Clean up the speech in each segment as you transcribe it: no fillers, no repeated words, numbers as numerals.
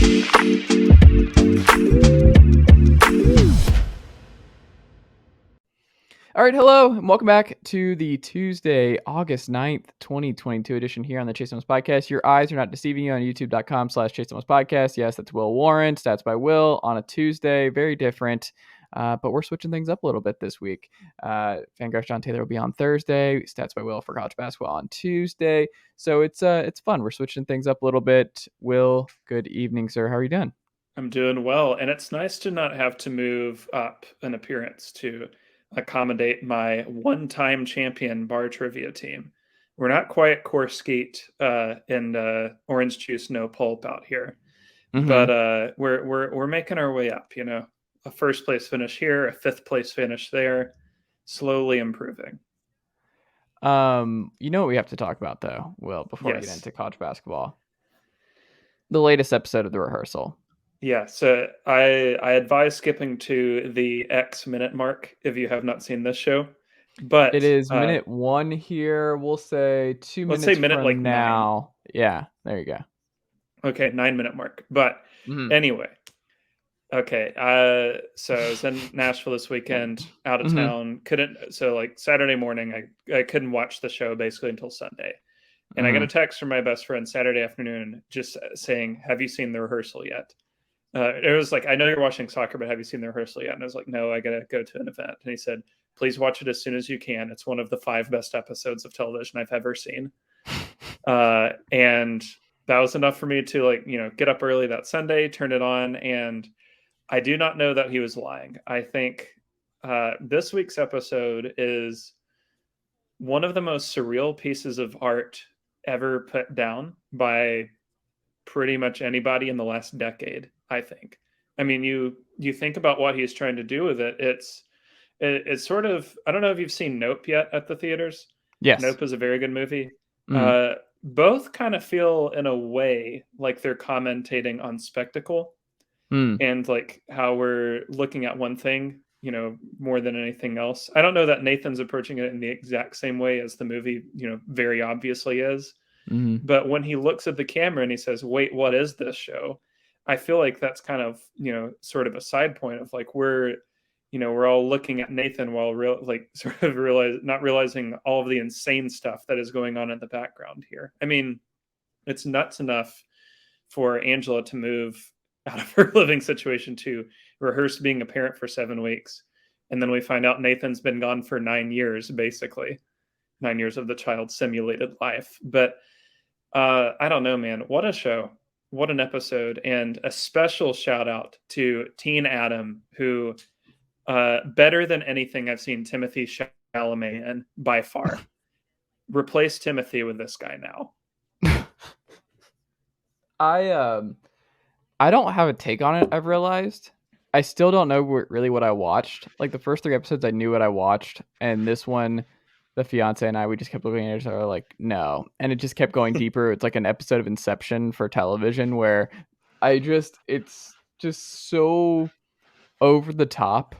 All right, hello, and welcome back to the Tuesday, August 9th, 2022 edition here on the Chase Thomas Podcast. Your eyes are not deceiving you on youtube.com/Chase Thomas Podcast. Yes, that's Will Warren, Stats by Will, on a Tuesday. Very different, but we're switching things up a little bit this week. Fangraphs John Taylor will be on Thursday, Stats by Will for college basketball on Tuesday. So it's fun. We're switching things up a little bit. Will, good evening, sir. How are you doing? I'm doing well, and it's nice to not have to move up an appearance to accommodate my one-time champion bar trivia team. We're not quite course skeet and orange juice no pulp out here, but we're making our way up. You know, a first place finish here, a fifth place finish there, slowly improving. You know what we have to talk about though, Will, before we get Yes. into college basketball? The latest episode of The Rehearsal. Yeah, so I advise skipping to the X minute mark if you have not seen this show. But It is minute 1 here. We'll say 2 let's minutes say minute from like now. 9. Yeah, there you go. Okay, 9-minute mark. But anyway, okay. So I was in Nashville this weekend, out of town. So like Saturday morning, I couldn't watch the show basically until Sunday. And I got a text from my best friend Saturday afternoon just saying, "Have you seen The Rehearsal yet?" It was like, "I know you're watching soccer, but have you seen The Rehearsal yet?" And I was like, "No, I got to go to an event." And he said, "Please watch it as soon as you can. It's one of the 5 best episodes of television I've ever seen." And that was enough for me to get up early that Sunday, turn it on. And I do not know that he was lying. I think this week's episode is one of the most surreal pieces of art ever put down by pretty much anybody in the last decade, I think. I mean, you think about what he's trying to do with it. It's sort of, I don't know if you've seen Nope yet at the theaters. Yes. Nope is a very good movie. Both kind of feel in a way like they're commentating on spectacle and like how we're looking at one thing, more than anything else. I don't know that Nathan's approaching it in the exact same way as the movie, very obviously is. But when he looks at the camera and he says, "Wait, what is this show?" I feel like that's kind of, sort of a side point of like we're all looking at Nathan while not realizing all of the insane stuff that is going on in the background here. I mean, it's nuts enough for Angela to move out of her living situation to rehearse being a parent for 7 weeks. And then we find out Nathan's been gone for 9 years, basically 9 years of the child's simulated life. But I don't know, man. What a show. What an episode. And a special shout out to Teen Adam, who better than anything I've seen Timothy Chalamet in by far. Replace Timothy with this guy now. I don't have a take on it, I've realized. I still don't know really what I watched. Like the first 3 episodes, I knew what I watched. And this one, the fiance and I, we just kept looking at each other like, no. And it just kept going deeper. It's like an episode of Inception for television where it's just so over the top.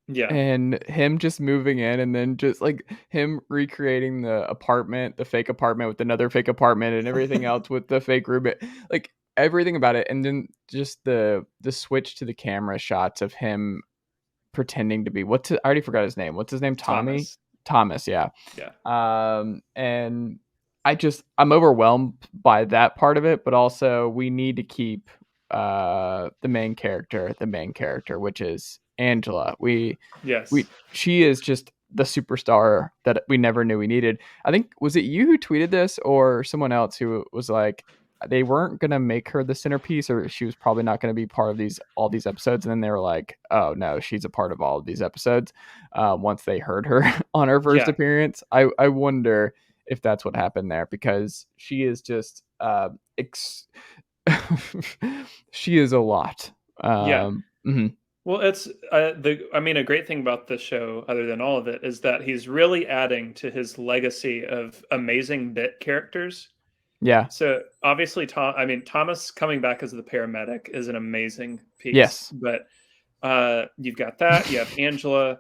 Yeah. And him just moving in and then just like him recreating the fake apartment with another fake apartment and everything else with the fake roommate. Like everything about it. And then just the switch to the camera shots of him pretending to be I already forgot his name. What's his name? Thomas, yeah. And I'm overwhelmed by that part of it, but also we need to keep the main character, which is Angela. She is just the superstar that we never knew we needed. I think, was it you who tweeted this or someone else who was like, they weren't going to make her the centerpiece, or she was probably not going to be part of all these episodes. And then they were like, oh no, she's a part of all of these episodes. Once they heard her on her first appearance, I wonder if that's what happened there, because she is just, she is a lot. Well, it's a great thing about this show, other than all of it, is that he's really adding to his legacy of amazing bit characters. Yeah. So obviously, Thomas coming back as the paramedic is an amazing piece. Yes. But you've got that. You have Angela.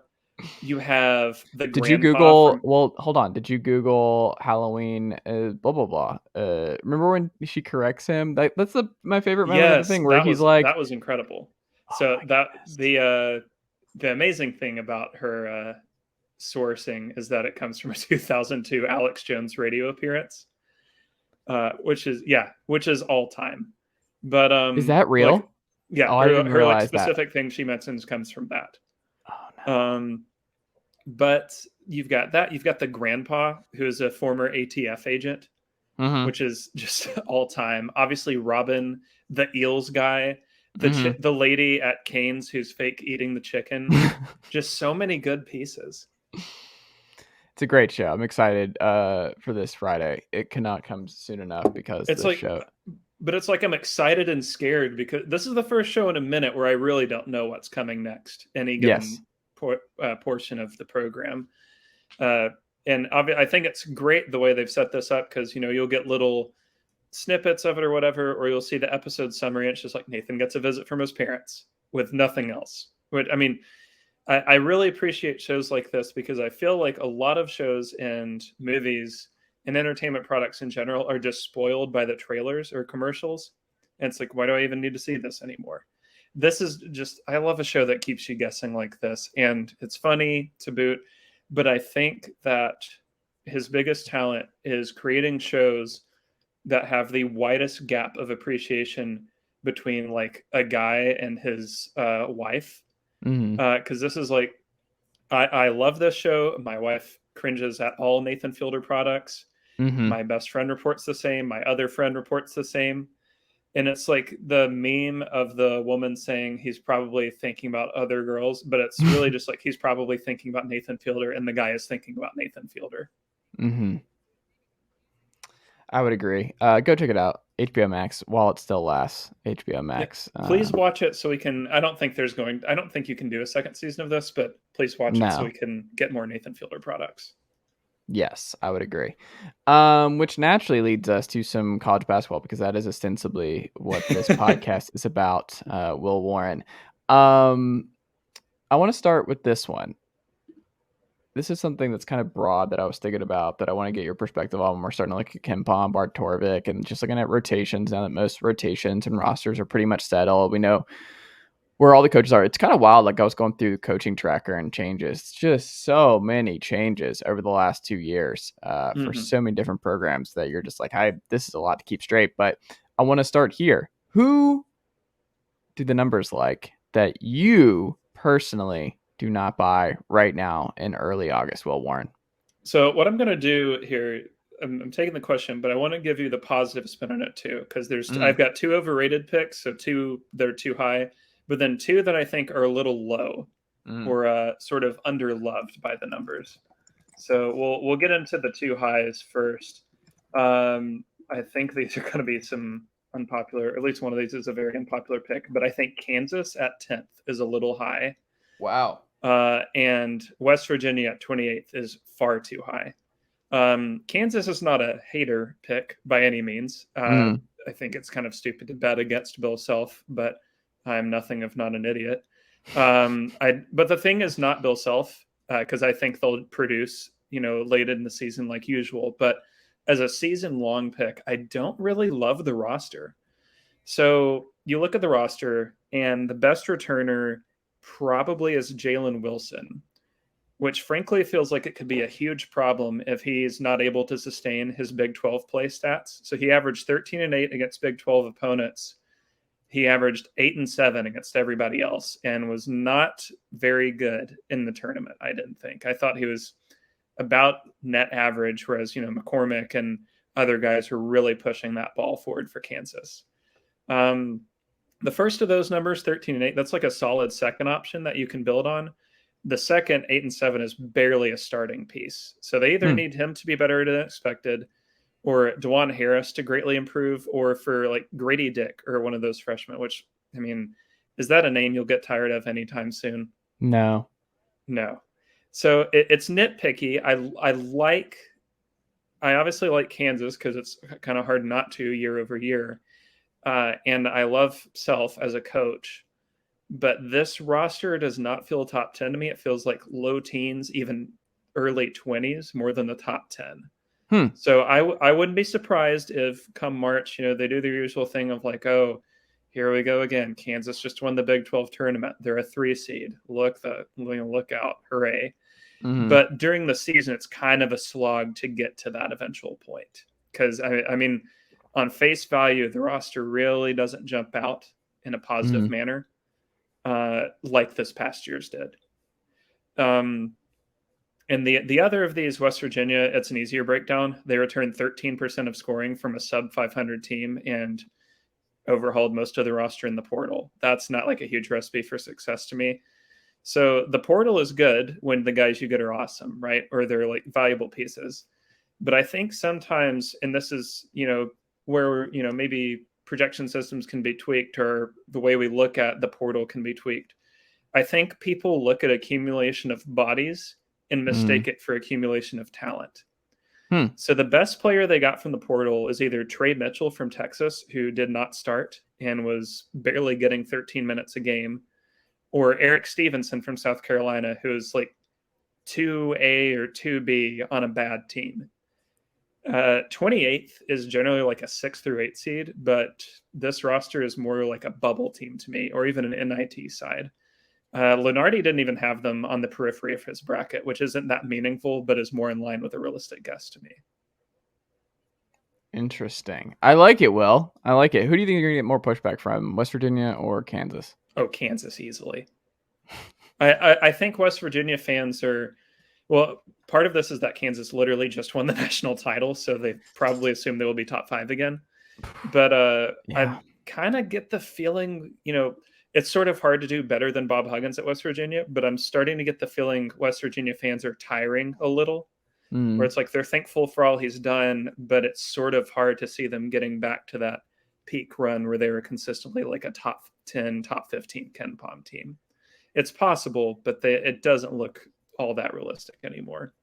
You have the Did you grandpa Google? from Well, hold on. Did you Google Halloween? Blah blah blah. Remember when she corrects him? That's my favorite moment of the Yes, thing where he's like, that was incredible. "Oh So my that goodness." the amazing thing about her sourcing is that it comes from a 2002 Alex Jones radio appearance, which is all time. But Is that like, real? yeah, Oh, I didn't her like realize that. specific thing she mentions comes from that. Oh no. Um, but you've got that. You've got the grandpa who is a former ATF agent, Mm-hmm. which is just all time. Obviously, Robin, the eels guy, Mm-hmm. the lady at Cane's who's fake eating the chicken. Just so many good pieces. It's a great show. I'm excited for this Friday. It cannot come soon enough because It's this like, show. but it's like I'm excited and scared because this is the first show in a minute where I really don't know what's coming next. Any Yes. given portion of the program. And I think it's great the way they've set this up because you'll get little snippets of it or whatever, or you'll see the episode summary. And it's just like Nathan gets a visit from his parents with nothing else. But I mean, I really appreciate shows like this because I feel like a lot of shows and movies and entertainment products in general are just spoiled by the trailers or commercials. And it's like, why do I even need to see this anymore? This is just, I love a show that keeps you guessing like this. And it's funny to boot. But I think that his biggest talent is creating shows that have the widest gap of appreciation between like a guy and his wife. Mm-hmm. Because this is like, I love this show. My wife cringes at all Nathan Fielder products. Mm-hmm. My best friend reports the same. My other friend reports the same. And it's like the meme of the woman saying he's probably thinking about other girls, but it's really just like he's probably thinking about Nathan Fielder, and the guy is thinking about Nathan Fielder. Mm-hmm. I would agree. Go check it out. HBO Max while it still lasts. HBO Yeah, Max. please watch it so we can. I don't think you can do a second season of this, but please watch it so we No. can get more Nathan Fielder products. Yes, I would agree. Which naturally leads us to some college basketball because that is ostensibly what this podcast is about. Will Warren. I want to start with this one. This is something that's kind of broad that I was thinking about that I want to get your perspective on when we're starting to look at Kempom, Bart Torvik, and just looking at rotations now that most rotations and rosters are pretty much settled. We know where all the coaches are. It's kind of wild. Like I was going through the coaching tracker and changes. It's just so many changes over the last 2 years for Mm-hmm. so many different programs that you're just like, this is a lot to keep straight. But I want to start here. Who do the numbers like that you personally do not buy right now in early August, Will Warren? So what I'm going to do here, I'm taking the question, but I want to give you the positive spin on it too, because I've got two overrated picks, so two they're too high, but then two that I think are a little low or sort of underloved by the numbers. So we'll get into the two highs first. I think these are going to be some unpopular. At least one of these is a very unpopular pick, but I think Kansas at 10th is a little high. Wow. And West Virginia at 28th is far too high. Kansas is not a hater pick by any means. I think it's kind of stupid to bet against Bill Self, but I'm nothing if not an idiot. But the thing is not Bill Self, because I think they'll produce, late in the season like usual. But as a season-long pick, I don't really love the roster. So you look at the roster, and the best returner probably is Jalen Wilson, which frankly feels like it could be a huge problem if he's not able to sustain his Big 12 play stats. So he averaged 13-8 against Big 12 opponents. He averaged 8-7 against everybody else and was not very good in the tournament, I didn't think. I thought he was about net average, whereas, McCormick and other guys were really pushing that ball forward for Kansas. The first of those numbers, 13-8, that's like a solid second option that you can build on. The second, 8-7, is barely a starting piece. So they either need him to be better than expected, or DeJuan Harris to greatly improve, or for like Grady Dick or one of those freshmen, which, I mean, is that a name you'll get tired of anytime soon? No. So it's nitpicky. I obviously like Kansas because it's kind of hard not to year over year. And I love Self as a coach. but this roster does not feel top 10 to me. It feels like low teens, even early 20s, more than the top 10. So I wouldn't be surprised if come March, they do the usual thing of like, oh, here we go again. Kansas just won the Big 12 tournament. They're a 3 seed. Look out. Hooray. But during the season, it's kind of a slog to get to that eventual point. Because, I mean, on face value, the roster really doesn't jump out in a positive manner like this past year's did. And the other of these, West Virginia, it's an easier breakdown. They returned 13% of scoring from a sub 500 team and overhauled most of the roster in the portal. That's not like a huge recipe for success to me. So the portal is good when the guys you get are awesome, right? Or they're like valuable pieces. But I think sometimes, and this is, where, maybe projection systems can be tweaked or the way we look at the portal can be tweaked. I think people look at accumulation of bodies and mistake it for accumulation of talent. So the best player they got from the portal is either Trey Mitchell from Texas, who did not start and was barely getting 13 minutes a game, or Eric Stevenson from South Carolina, who is like 2A or 2B on a bad team. 28th is generally like a 6 through 8 seed, but this roster is more like a bubble team to me, or even an NIT side. Lenardi didn't even have them on the periphery of his bracket, which isn't that meaningful, but is more in line with a realistic guess to me. Interesting. I like it, Will. I like it. Who do you think you're going to get more pushback from, West Virginia or Kansas? Oh, Kansas easily. I think West Virginia fans are... Well, part of this is that Kansas literally just won the national title, so they probably assume they will be top 5 again. But I kind of get the feeling, it's sort of hard to do better than Bob Huggins at West Virginia, but I'm starting to get the feeling West Virginia fans are tiring a little, where it's like they're thankful for all he's done, but it's sort of hard to see them getting back to that peak run where they were consistently like a top 10, top 15 Ken Pom team. It's possible, but it doesn't look all that realistic anymore.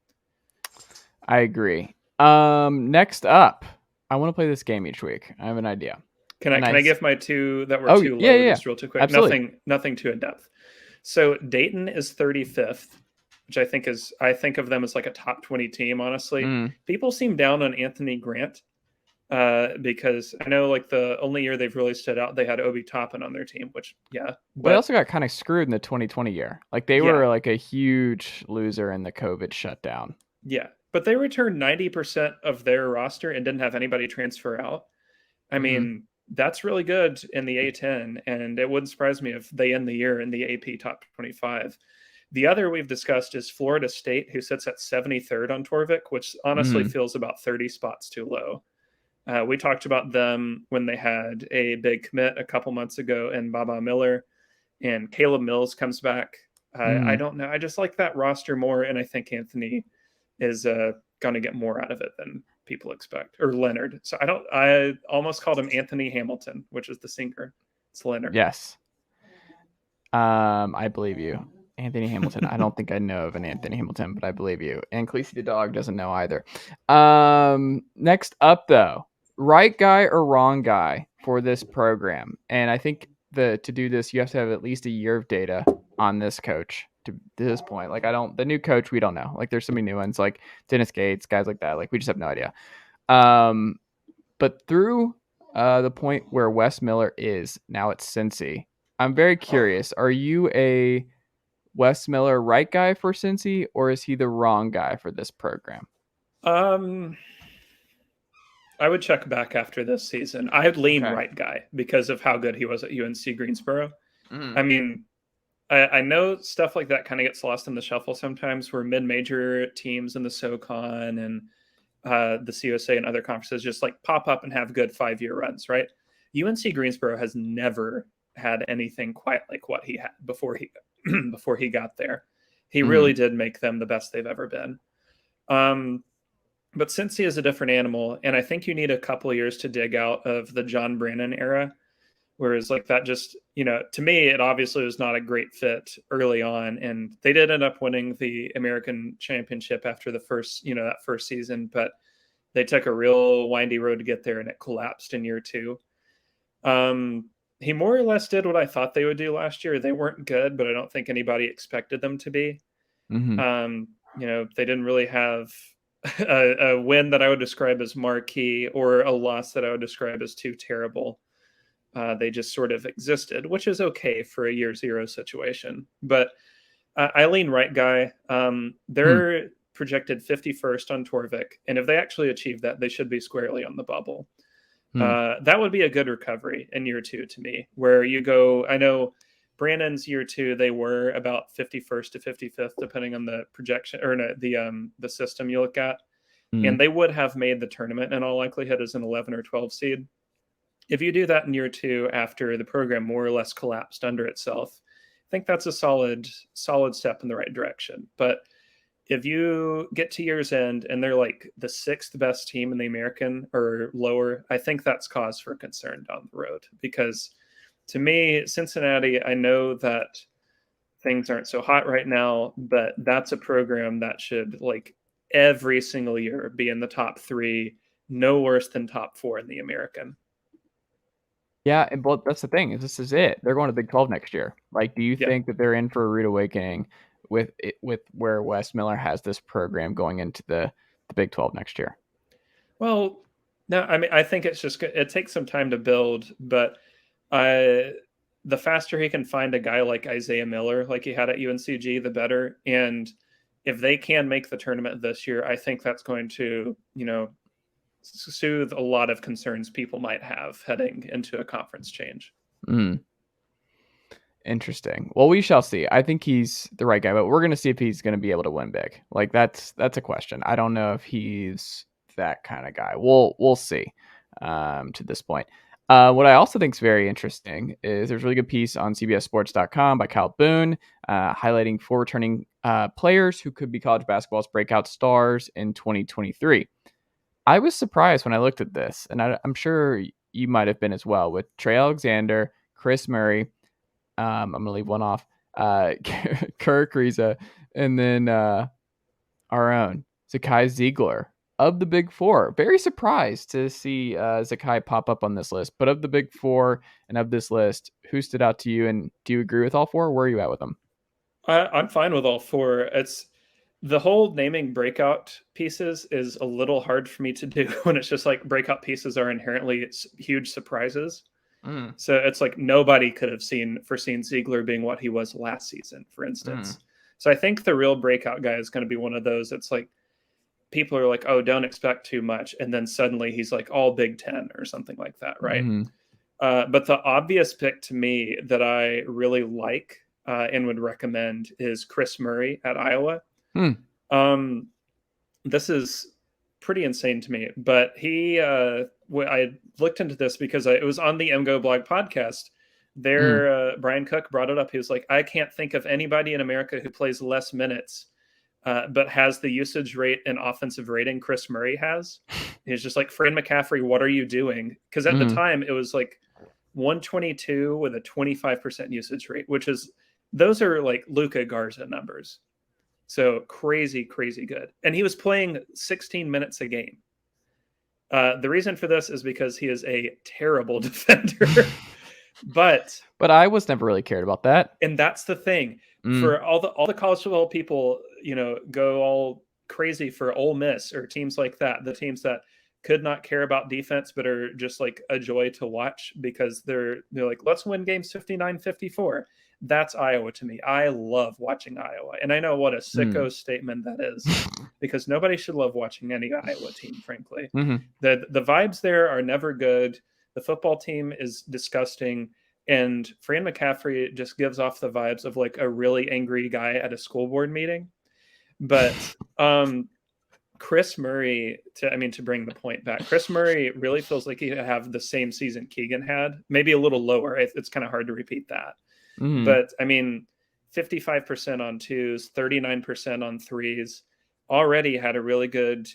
I agree. Next up, I want to play this game each week. I have an idea. Can I give my two that were too low just real too quick? Absolutely. Nothing too in depth. So Dayton is 35th, which I think of them as like a top 20 team, honestly. People seem down on Anthony Grant because I know like the only year they've really stood out, they had Obi Toppin on their team, which but they also got kind of screwed in the 2020 year. Like they were like a huge loser in the COVID shutdown. Yeah, but they returned 90% of their roster and didn't have anybody transfer out. I mean, that's really good in the A10, and it wouldn't surprise me if they end the year in the AP top 25. The other we've discussed is Florida State, who sits at 73rd on Torvik, which honestly feels about 30 spots too low. We talked about them when they had a big commit a couple months ago in Baba Miller, and Caleb Mills comes back. I don't know. I just like that roster more, and I think Anthony is going to get more out of it than people expect, or Leonard. So I almost called him Anthony Hamilton, which is the singer. It's Leonard. Yes. I believe you. Anthony Hamilton. I don't think I know of an Anthony Hamilton, but I believe you. And Khaleesi the dog doesn't know either. Next up though, right guy or wrong guy for this program. And I think to do this, you have to have at least a year of data on this coach to this point. Like the new coach, we don't know. Like there's so many new ones, like Dennis Gates, guys like that. Like we just have no idea. But through the point where Wes Miller is now at Cincy, I'm very curious. Are you a Wes Miller right guy for Cincy, or is he the wrong guy for this program? I would check back after this season. I'd lean right guy because of how good he was at UNC Greensboro. I mean, I know stuff like that kind of gets lost in the shuffle sometimes, where mid-major teams in the SoCon and the CUSA and other conferences just like pop up and have good 5-year runs, right? UNC Greensboro has never had anything quite like what he had before he got there. He really did make them the best they've ever been. But Cincy is a different animal, and I think you need a couple of years to dig out of the John Brannon era. Whereas like that just, to me, it obviously was not a great fit early on. And they did end up winning the American Championship after the first, that first season, but they took a real windy road to get there and it collapsed in year 2. he more or less did what I thought they would do last year. They weren't good, but I don't think anybody expected them to be. They didn't really have a win that I would describe as marquee or a loss that I would describe as too terrible. They just sort of existed, which is okay for a year zero situation. But Eileen Wright guy, they're projected 51st on Torvik, and if they actually achieve that, they should be squarely on the bubble. That would be a good recovery in year 2 to me, where you go. I know Brandon's year 2, they were about 51st to 55th, depending on the projection or no, the system you look at, and they would have made the tournament in all likelihood as an 11 or 12 seed. If you do that in year 2 after the program more or less collapsed under itself, I think that's a solid step in the right direction. But if you get to year's end and they're like the 6th best team in the American or lower, I think that's cause for concern down the road. Because to me, Cincinnati, I know that things aren't so hot right now, but that's a program that should like every single year be in the top 3, no worse than top 4 in the American. Yeah, but that's the thing. This is it. They're going to Big 12 next year. Like, do you think that they're in for a rude awakening with where Wes Miller has this program going into the Big 12 next year? Well, no, I mean, I think it takes some time to build, but the faster he can find a guy like Isaiah Miller, like he had at UNCG, the better. And if they can make the tournament this year, I think that's going to, soothe a lot of concerns people might have heading into a conference change. Interesting. Well, we shall see. I think he's the right guy, but we're going to see if he's going to be able to win big. Like that's a question. I don't know if he's that kind of guy. We'll see. To this point, what I also think is very interesting is there's a really good piece on CBSSports.com by Kyle Boone highlighting 4 returning players who could be college basketball's breakout stars in 2023. I was surprised when I looked at this, and I'm sure you might have been as well, with Trey Alexander, Kris Murray. I'm going to leave one off. Kirk Riza, and then our own Zakai Ziegler of the Big 4. Very surprised to see Zakai pop up on this list. But of the Big 4 and of this list, who stood out to you? And do you agree with all 4? Where are you at with them? I'm fine with all 4. It's the whole naming breakout pieces is a little hard for me to do when it's just like breakout pieces are inherently huge surprises. So it's like nobody could have foreseen Ziegler being what he was last season, for instance. So I think the real breakout guy is going to be one of those. It's like people are like, oh, don't expect too much. And then suddenly he's like all Big Ten or something like that, right? But the obvious pick to me that I really like and would recommend is Kris Murray at Iowa. This is pretty insane to me, but I looked into this because it was on the MGO blog podcast. Brian Cook brought it up. He was like, I can't think of anybody in America who plays less minutes, but has the usage rate and offensive rating Kris Murray has. He's just like, Fran McCaffrey, what are you doing? Because at the time it was like 122 with a 25% usage rate, those are like Luka Garza numbers. So crazy, crazy good. And he was playing 16 minutes a game. The reason for this is because he is a terrible defender. but I was never really cared about that. And that's the thing. For all the college football people, go all crazy for Ole Miss or teams like that, the teams that could not care about defense but are just like a joy to watch because they're like, let's win games 59-54. That's Iowa to me. I love watching Iowa. And I know what a sicko statement that is because nobody should love watching any Iowa team, frankly. The vibes there are never good. The football team is disgusting. And Fran McCaffrey just gives off the vibes of like a really angry guy at a school board meeting. But Kris Murray, to bring the point back, Kris Murray really feels like he have the same season Keegan had, maybe a little lower. It's kind of hard to repeat that. But 55% on twos, 39% on threes, already had a really good,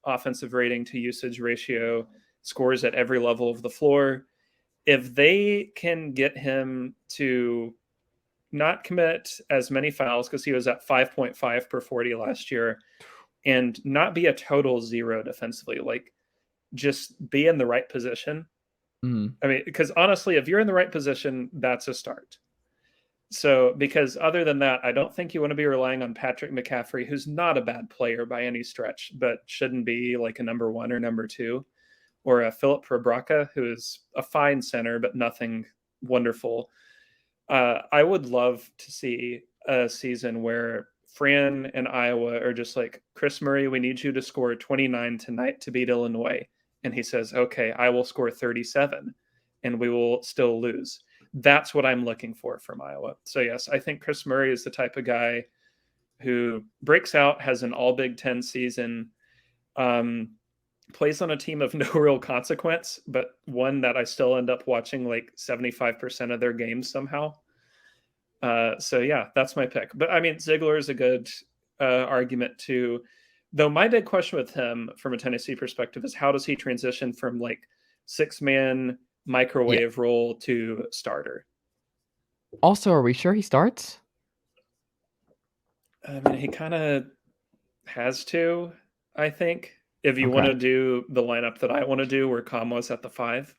offensive rating to usage ratio, scores at every level of the floor. If they can get him to not commit as many fouls, because he was at 5.5 per 40 last year, and not be a total zero defensively, like just be in the right position, I mean, because honestly, if you're in the right position, that's a start. So, because other than that, I don't think you want to be relying on Patrick McCaffrey, who's not a bad player by any stretch, but shouldn't be like a number one or number two, or a Philip Rebraca, who is a fine center, but nothing wonderful. I would love to see a season where Fran and Iowa are just like, Kris Murray, we need you to score 29 tonight to beat Illinois. And he says, okay, I will score 37 and we will still lose. That's what I'm looking for from Iowa. So, yes, I think Kris Murray is the type of guy who breaks out, has an all Big Ten season, plays on a team of no real consequence, but one that I still end up watching like 75% of their games somehow. So yeah, that's my pick. But I mean, Ziegler is a good argument too. Though my big question with him from a Tennessee perspective is how does he transition from like 6-man microwave role to starter? Also, are we sure he starts? I mean, he kind of has to, I think, if you want to do the lineup that I want to do where Kama's at the 5.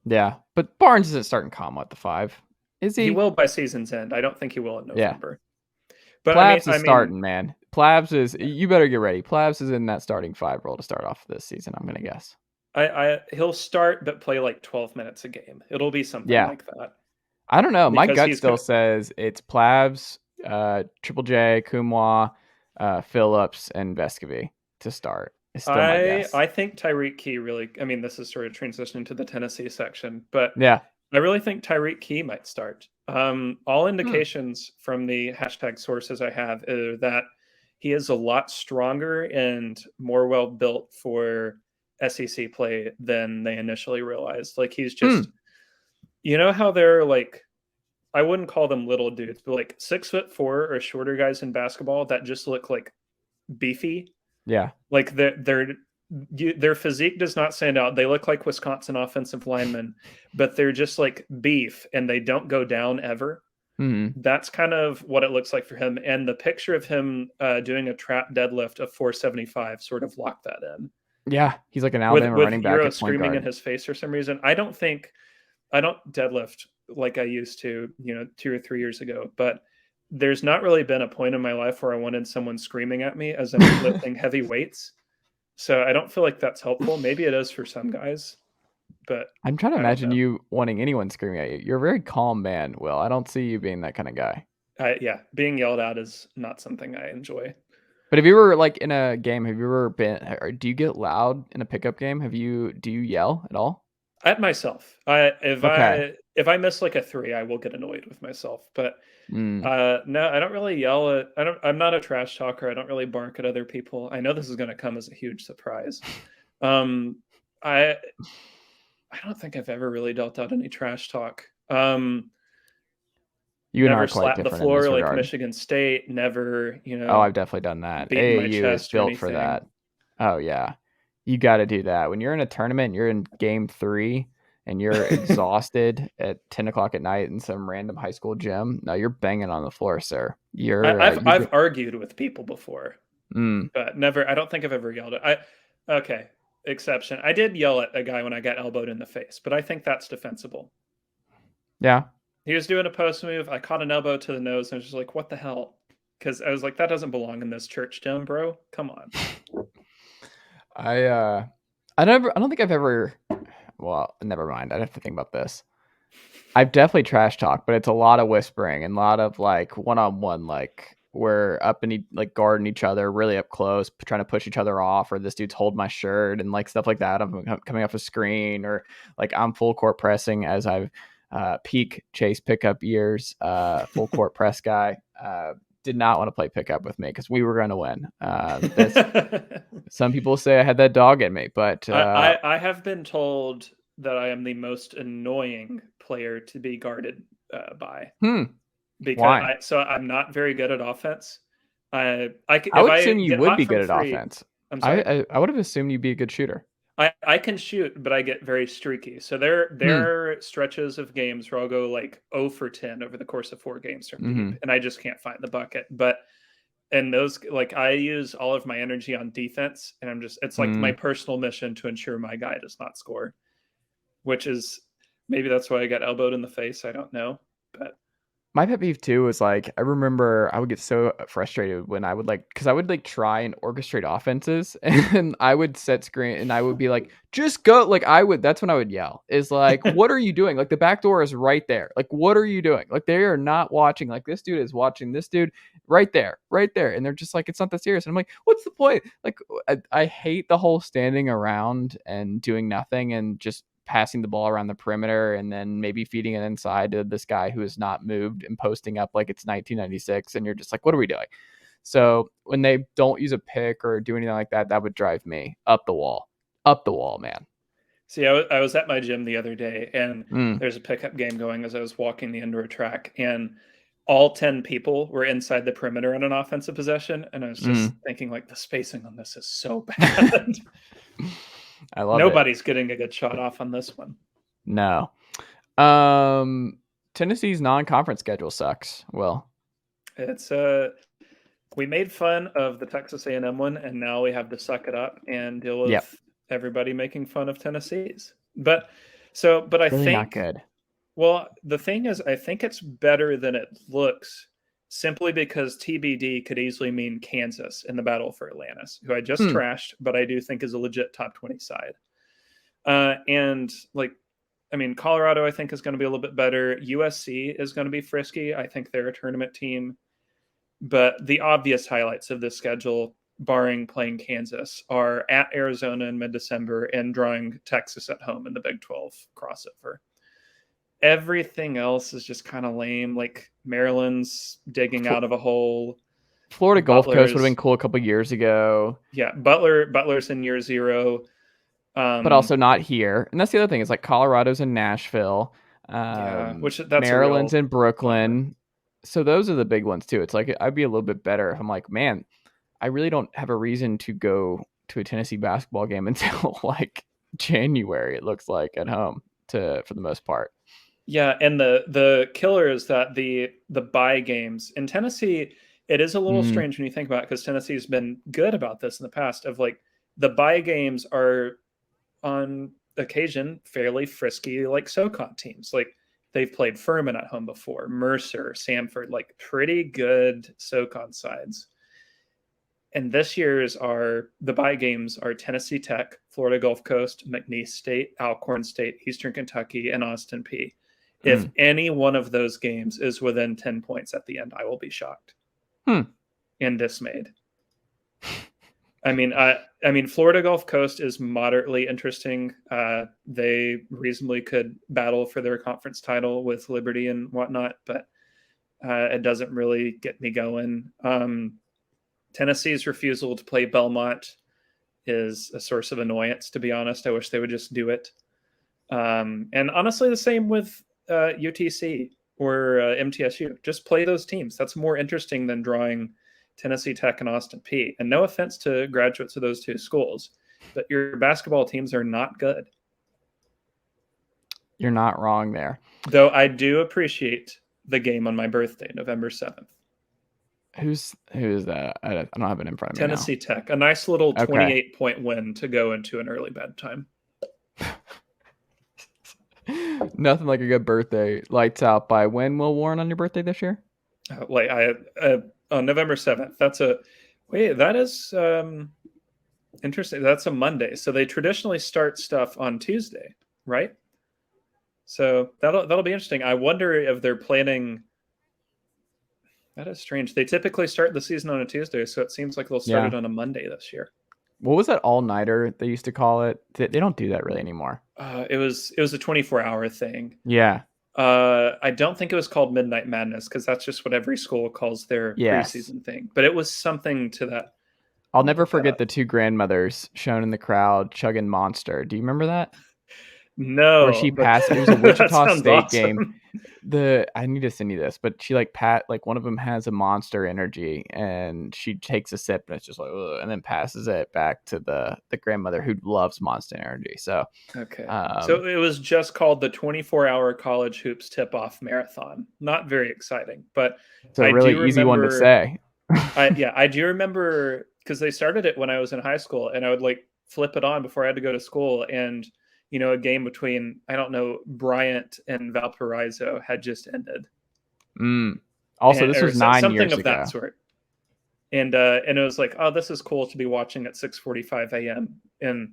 Yeah, but Barnes isn't starting Kama at the 5. Is he? He will by season's end. I don't think he will in November. Yeah. But Plavs is starting, man. Plavs is. You better get ready. Plavs is in that starting 5 role to start off this season. I'm gonna guess. He'll start but play like 12 minutes a game. It'll be something like that. I don't know. My gut still says it's Plavs, Triple J, Kumwa, Phillips, and Vescovy to start. It's still my guess. I think Tyreek Key really. I mean, this is sort of transitioning to the Tennessee section, but I really think Tyreek Key might start. All indications from the hashtag sources I have are that he is a lot stronger and more well built for SEC play than they initially realized. Like he's just, you know how they're like, I wouldn't call them little dudes, but like 6'4" or shorter guys in basketball that just look like beefy. Yeah, like their physique does not stand out. They look like Wisconsin offensive linemen, but they're just like beef and they don't go down ever. That's kind of what it looks like for him. And the picture of him doing a trap deadlift of 475 sort of locked that in. Yeah, he's like an Alabama running back. With screaming in his face for some reason. I don't deadlift like I used to, 2 or 3 years ago, but there's not really been a point in my life where I wanted someone screaming at me as I'm lifting heavy weights. So I don't feel like that's helpful. Maybe it is for some guys, but I'm trying to imagine you wanting anyone screaming at you. You're a very calm man, Will. I don't see you being that kind of guy. Being yelled at is not something I enjoy. But if you were like in a game, have you ever been, or do you get loud in a pickup game? Do you yell at all? At myself. If I miss like a 3, I will get annoyed with myself. But no, I don't really yell at. I'm not a trash talker. I don't really bark at other people. I know this is going to come as a huge surprise. I don't think I've ever really dealt out any trash talk. You never slapped the floor like Michigan State. Never, Oh, I've definitely done that. AAU is built for that. Oh yeah, you got to do that when you're in a tournament. You're in game 3 and you're exhausted at 10 o'clock at night in some random high school gym. No, you're banging on the floor, sir. I've argued with people before, but never. I don't think I've ever yelled at. Okay, exception. I did yell at a guy when I got elbowed in the face, but I think that's defensible. Yeah. He was doing a post move. I caught an elbow to the nose and I was just like, what the hell? Because I was like, that doesn't belong in this church gym, bro. Come on. I don't think I've ever. Well, never mind. I'd have to think about this. I've definitely trash talked, but it's a lot of whispering and a lot of like one-on-one, like we're up and like guarding each other really up close, trying to push each other off, or this dude's holding my shirt and like stuff like that. I'm coming off a screen, or like I'm full court pressing as I've peak chase pickup years, full court press guy. Did not want to play pickup with me because we were going to win. Some people say I had that dog in me, but I have been told that I am the most annoying player to be guarded by. Because why? I'm not very good at offense. I would assume you would be good at offense. I'm sorry? I would have assumed you'd be a good shooter. I can shoot, but I get very streaky. So there are stretches of games where I'll go like 0 for 10 over the course of 4 games from deep, and I just can't find the bucket. But and those, like, I use all of my energy on defense, and it's like my personal mission to ensure my guy does not score. which is maybe that's why I got elbowed in the face. I don't know, but my pet peeve too is like I remember I would get so frustrated when I would because I would try and orchestrate offenses and I would set screen and I would be like, just go. Like that's when I would yell is like, what are you doing? Like the back door is right there. Like, what are you doing? Like they are not watching. Like this dude is watching this dude right there, right there. And they're just like, it's not that serious. And I'm like, what's the point? Like I hate the whole standing around and doing nothing and just passing the ball around the perimeter and then maybe feeding it inside to this guy who has not moved and posting up like it's 1996 and you're just like, what are we doing? So when they don't use a pick or do anything like that, that would drive me up the wall, man. See, I was at my gym the other day and there's a pickup game going as I was walking the indoor track, and all 10 people were inside the perimeter on an offensive possession, and I was just thinking like the spacing on this is so bad. I love Nobody's getting a good shot off on this one. No. Tennessee's non-conference schedule sucks. Well, it's we made fun of the Texas A&M one, and now we have to suck it up and deal with everybody making fun of Tennessee's. But I really think not good. Well, the thing is, I think it's better than it looks, simply because TBD could easily mean Kansas in the battle for Atlantis, who I just trashed, but I do think is a legit top 20 side. And Colorado, I think, is going to be a little bit better. USC is going to be frisky. I think they're a tournament team. But the obvious highlights of this schedule, barring playing Kansas, are at Arizona in mid-December and drawing Texas at home in the Big 12 crossover. Everything else is just kind of lame. Like Maryland's digging out of a hole. Florida Gulf Coast would have been cool a couple years ago. Yeah, Butler's in year 0. But also not here. And that's the other thing is like Colorado's in Nashville. That's Maryland's in Brooklyn. So those are the big ones too. It's like I'd be a little bit better if I'm like, man, I really don't have a reason to go to a Tennessee basketball game until like January, it looks like, at home for the most part. Yeah, and the killer is that the bye games in Tennessee, it is a little strange when you think about it, because Tennessee's been good about this in the past of like the bye games are on occasion fairly frisky, like SoCon teams. Like they've played Furman at home before, Mercer, Samford, like pretty good SoCon sides. And this year's the bye games are Tennessee Tech, Florida Gulf Coast, McNeese State, Alcorn State, Eastern Kentucky, and Austin Peay. If any one of those games is within 10 points at the end, I will be shocked and dismayed. I mean, Florida Gulf Coast is moderately interesting. They reasonably could battle for their conference title with Liberty and whatnot, but it doesn't really get me going. Tennessee's refusal to play Belmont is a source of annoyance, to be honest. I wish they would just do it. And honestly, the same with UTC or MTSU. Just play those teams. That's more interesting than drawing Tennessee Tech and Austin Peay. And no offense to graduates of those two schools, but your basketball teams are not good. You're not wrong there. Though I do appreciate the game on my birthday, November 7th. Who is that? I don't have it in front of me. Tennessee Tech. A nice little 28-point win to go into an early bedtime. Nothing like a good birthday. Lights out. By when, Will Warren, on your birthday this year? On November 7th. That is interesting. That's a Monday. So they traditionally start stuff on Tuesday, right? So that'll be interesting. I wonder if they're planning. That is strange. They typically start the season on a Tuesday, so it seems like they'll start it on a Monday this year. What was that all-nighter they used to call it? They don't do that really anymore. It was a 24-hour thing. Yeah. I don't think it was called Midnight Madness, because that's just what every school calls their preseason thing. But it was something to that. I'll never forget the two grandmothers shown in the crowd chugging Monster. Do you remember that? No. Where she passed. It was a Wichita State game. I need to send you this, but she one of them has a Monster Energy, and she takes a sip, and it's just like, ugh, and then passes it back to the grandmother who loves Monster Energy. So okay, so it was just called the 24-hour college hoops tip-off marathon. Not very exciting, but it's a really easy one to say. I do remember, because they started it when I was in high school, and I would flip it on before I had to go to school, and a game between, I don't know, Bryant and Valparaiso had just ended. Also, this was 9 something years of ago. that sort. And it was like, oh, this is cool to be watching at 6:45 a.m. And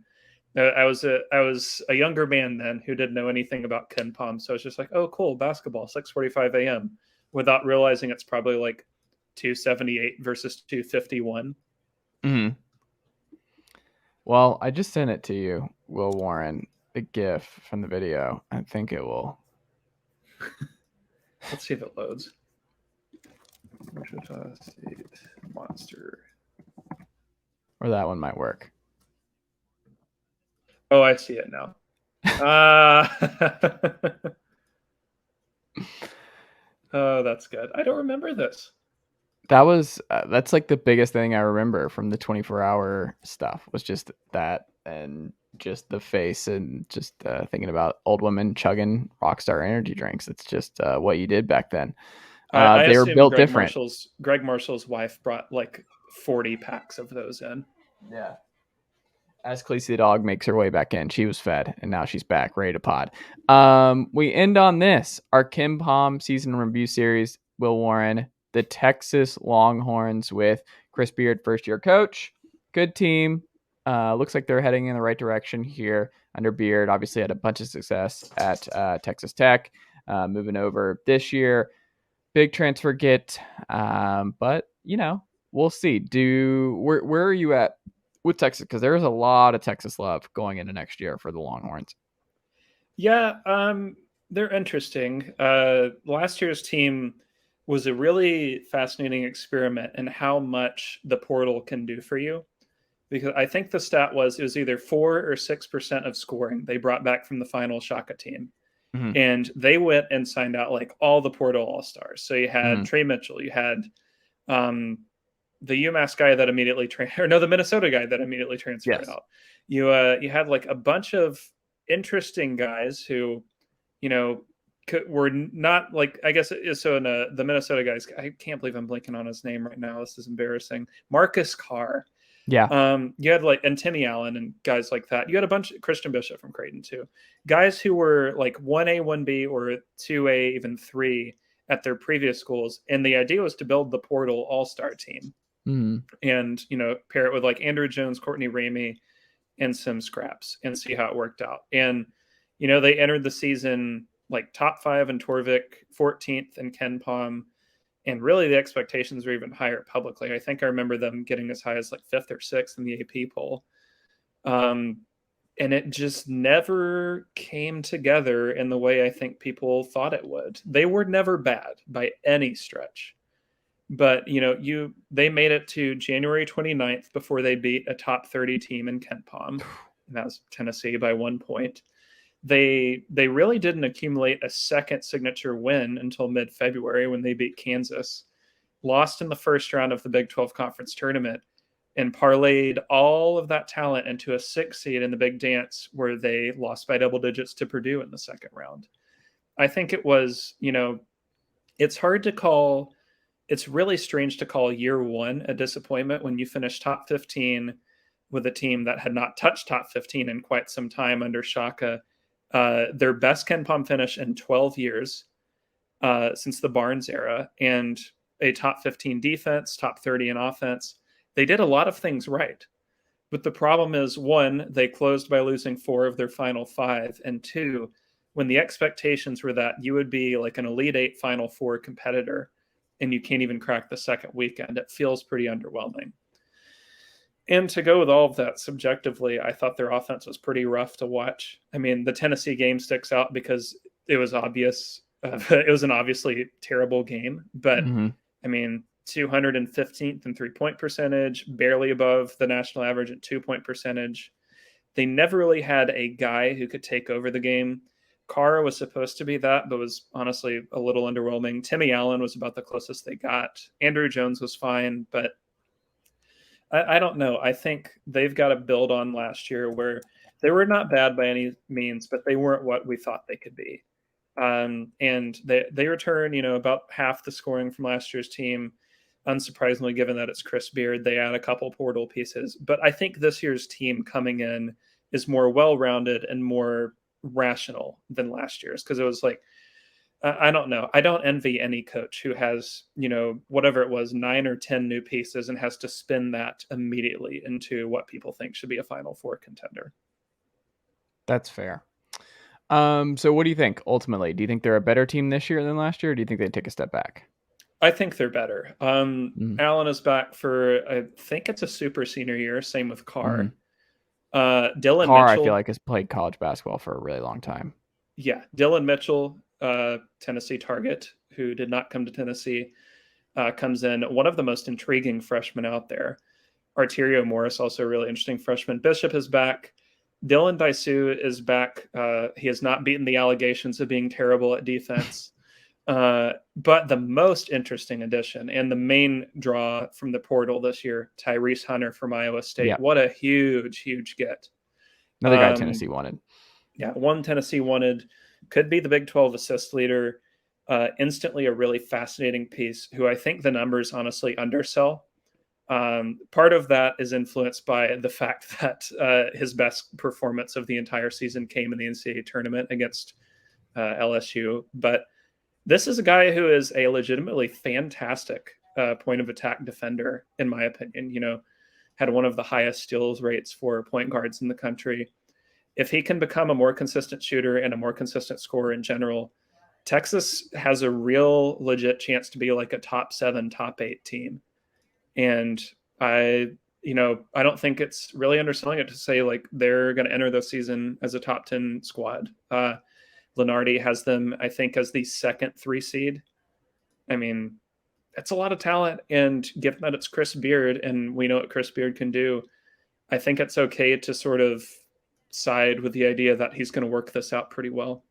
I was a younger man then who didn't know anything about KenPom, so I was just like, oh, cool, basketball, 6:45 a.m. without realizing it's probably like 278 versus 251. Well, I just sent it to you, Will Warren, the GIF from the video. I think it will. Let's see if it loads. Wichita State Monster. Or that one might work. Oh, I see it now. Oh, that's good. I don't remember this. That's like the biggest thing I remember from the 24-hour stuff was just that, and just the face, and just thinking about old women chugging Rockstar energy drinks. It's just what you did back then. I they were built Greg different. Greg Marshall's wife brought like 40 packs of those in. Yeah. As Khaleesi the dog makes her way back in, she was fed, and now she's back, ready to pod. We end on this. Our KenPom season review series, Will Warren, the Texas Longhorns with Chris Beard, first-year coach. Good team. Looks like they're heading in the right direction here under Beard. Obviously had a bunch of success at Texas Tech. Moving over this year. Big transfer get. But, we'll see. Where are you at with Texas? Because there's a lot of Texas love going into next year for the Longhorns. Yeah, they're interesting. Last year's team was a really fascinating experiment in how much the portal can do for you. Because I think the stat was it was either 4 or 6% of scoring they brought back from the final Shaka team. Mm-hmm. And they went and signed out like all the portal all-stars. So you had Trey Mitchell, you had the UMass guy that immediately the Minnesota guy that immediately transferred out. You had like a bunch of interesting guys who, were not like, I guess so. In the Minnesota guys, I can't believe I'm blanking on his name right now. This is embarrassing. Marcus Carr. Yeah. You had and Timmy Allen and guys like that. You had a bunch of Christian Bishop from Creighton too. Guys who were like 1A, 1B, or 2A, even 3 at their previous schools. And the idea was to build the portal all-star team. Mm-hmm. And, pair it with like Andrew Jones, Courtney Ramey, and some scraps and see how it worked out. And, they entered the season like top 5 in Torvik, 14th in KenPom. And really the expectations were even higher publicly. I think I remember them getting as high as like 5th or 6th in the AP poll. And it just never came together in the way I think people thought it would. They were never bad by any stretch. But, they made it to January 29th before they beat a top 30 team in KenPom. And that was Tennessee by 1 point. They really didn't accumulate a second signature win until mid-February when they beat Kansas, lost in the first round of the Big 12 Conference Tournament, and parlayed all of that talent into a 6th seed in the Big Dance where they lost by double digits to Purdue in the second round. I think it was, it's hard to call, it's really strange to call year one a disappointment when you finish top 15 with a team that had not touched top 15 in quite some time under Shaka. Their best KenPom finish in 12 years since the Barnes era, and a top 15 defense, top 30 in offense. They did a lot of things right. But the problem is, 1, they closed by losing 4 of their final 5, and 2, when the expectations were that you would be like an Elite 8 Final 4 competitor and you can't even crack the second weekend, it feels pretty underwhelming. And to go with all of that, subjectively, I thought their offense was pretty rough to watch. I mean, the Tennessee game sticks out because it was obvious. It was an obviously terrible game. But, I mean, 215th in three-point percentage, barely above the national average at 2-point percentage. They never really had a guy who could take over the game. Carr was supposed to be that, but was honestly a little underwhelming. Timmy Allen was about the closest they got. Andrew Jones was fine, but I don't know. I think they've got to build on last year where they were not bad by any means, but they weren't what we thought they could be. And they return, about half the scoring from last year's team. Unsurprisingly, given that it's Chris Beard, they add a couple portal pieces. But I think this year's team coming in is more well-rounded and more rational than last year's, because it was like, I don't know. I don't envy any coach who has, whatever it was, 9 or 10 new pieces and has to spin that immediately into what people think should be a Final Four contender. That's fair. So what do you think ultimately? Do you think they're a better team this year than last year, or do you think they take a step back? I think they're better. Allen is back for, I think it's a super senior year. Same with Carr. Dylan Carr, Mitchell, I feel like, has played college basketball for a really long time. Yeah, Dylan Mitchell, Tennessee target, who did not come to Tennessee, comes in. One of the most intriguing freshmen out there. Arterio Morris, also a really interesting freshman. Bishop is back. Dylan Daisu is back. He has not beaten the allegations of being terrible at defense. But the most interesting addition and the main draw from the portal this year, Tyrese Hunter from Iowa State. Yep. What a huge, huge get. Another guy Tennessee wanted. Yeah, one Tennessee wanted. Could be the Big 12 assist leader. Instantly a really fascinating piece who I think the numbers honestly undersell. Part of that is influenced by the fact that his best performance of the entire season came in the NCAA tournament against LSU. But this is a guy who is a legitimately fantastic point of attack defender, in my opinion. Had one of the highest steals rates for point guards in the country. If he can become a more consistent shooter and a more consistent scorer in general, Texas has a real legit chance to be like a top 7, top 8 team. And I don't think it's really underselling it to say like they're going to enter the season as a top 10 squad. Lenardi has them, I think, as the second 3 seed. I mean, that's a lot of talent. And given that it's Chris Beard and we know what Chris Beard can do, I think it's okay to sort of side with the idea that he's going to work this out pretty well.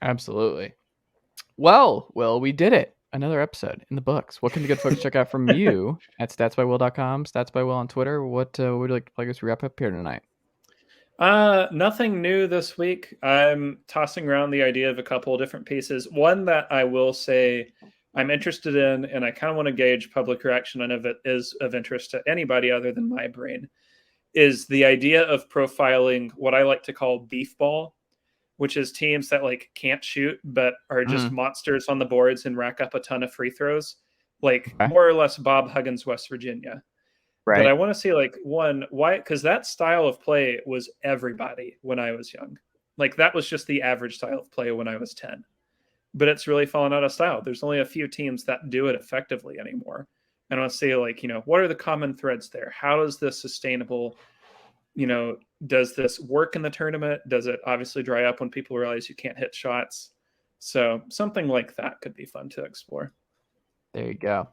Absolutely. Well, we did it. Another episode in the books. What can the good folks check out from you at statsbywill.com, statsbywill on Twitter? What would you like to plug us wrap up here tonight? Nothing new this week. I'm tossing around the idea of a couple of different pieces. One that I will say I'm interested in, and I kind of want to gauge public reaction on if it is of interest to anybody other than my brain, is the idea of profiling what I like to call beef ball, which is teams that like can't shoot but are just monsters on the boards and rack up a ton of free throws, like more or less Bob Huggins, West Virginia. Right. But I want to see like why, because that style of play was everybody when I was young. Like that was just the average style of play when I was 10. But it's really fallen out of style. There's only a few teams that do it effectively anymore. And I want to see like, what are the common threads there? How is this sustainable? Does this work in the tournament? Does it obviously dry up when people realize you can't hit shots? So something like that could be fun to explore. There you go.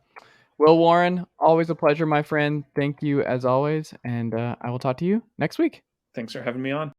Will Warren, always a pleasure, my friend. Thank you as always. And I will talk to you next week. Thanks for having me on.